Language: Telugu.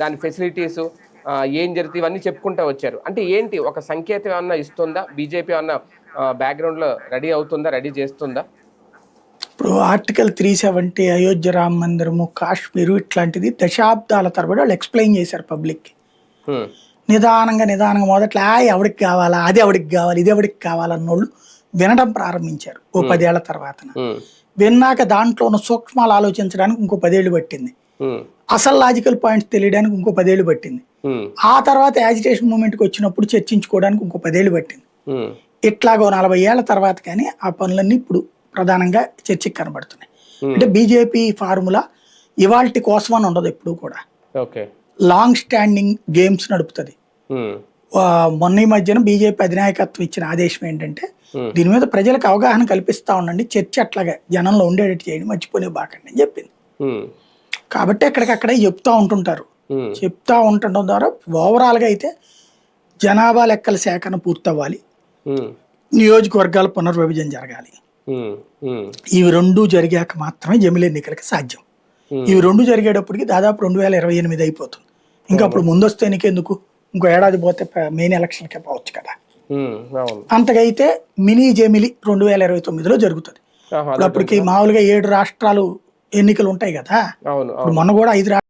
దాని ఫెసిలిటీస్ ఏం జరుగుతుంది ఇవన్నీ చెప్పుకుంటూ వచ్చారు. అంటే ఏంటి ఒక సంకేతం ఏమన్నా ఇస్తుందా? బీజేపీ ఏమన్నా బ్యాక్గ్రౌండ్లో రెడీ చేస్తుందా? ఇప్పుడు ఆర్టికల్ 370 అయోధ్య రామ మందిరము, కాశ్మీరు ఇట్లాంటిది దశాబ్దాల తరబడి వాళ్ళు ఎక్స్ప్లెయిన్ చేశారు పబ్లిక్కి. నిదానంగా మొదట్లో ఎవరికి కావాలా, అది ఎవరికి కావాలి, ఇది ఎవరికి కావాలన్నోళ్ళు వినడం ప్రారంభించారు ఓ 10 ఏళ్ల తర్వాత. విన్నాక దాంట్లో ఉన్న సూక్ష్మాలు ఆలోచించడానికి ఇంకో 10 ఏళ్ళు పట్టింది. అసలు లాజికల్ పాయింట్స్ తెలియడానికి ఇంకో 10 ఏళ్ళు పట్టింది. ఆ తర్వాత యాజిటేషన్ మూమెంట్కి వచ్చినప్పుడు చర్చించుకోవడానికి ఇంకో 10 ఏళ్ళు పట్టింది. ఇట్లాగో 40 ఏళ్ల తర్వాత కానీ ఆ పనులన్నీ ఇప్పుడు ప్రధానంగా చర్చకి కనబడుతున్నాయి. అంటే బీజేపీ ఫార్ములా ఇవాల్టి కోసం అని ఉండదు, ఎప్పుడు కూడా లాంగ్ స్టాండింగ్ గేమ్స్ నడుపుతుంది. మొన్న ఈ మధ్యన బీజేపీ అధినాయకత్వం ఇచ్చిన ఆదేశం ఏంటంటే దీని మీద ప్రజలకు అవగాహన కల్పిస్తా ఉండండి, చర్చ అట్లాగా జనంలో ఉండేటట్టు చేయండి, మర్చిపోనే బాకండి అని చెప్పింది. కాబట్టి ఎక్కడికక్కడే చెప్తా ఉంటుంటారు. చెప్తా ఉండటం ద్వారా ఓవరాల్గా అయితే జనాభా లెక్కల సేకరణ పూర్తవ్వాలి, నియోజకవర్గాల పునర్విభజన జరగాలి. ఇవి రెండు జరిగాక మాత్రమే జమిలి ఎన్నికలకి సాధ్యం. ఇవి రెండు జరిగేటప్పటికి దాదాపు 2028 అయిపోతుంది. ఇంకా అప్పుడు ముందొస్తే ఎన్నికెందుకు, ఇంకో ఏడాది పోతే మెయిన్ ఎలక్షన్కే పోవచ్చు కదా. అంతకైతే మినీ జమిలి 2029లో జరుగుతుంది. అప్పటికి మామూలుగా 7 రాష్ట్రాలు ఎన్నికలు ఉంటాయి కదా. మొన్న కూడా 5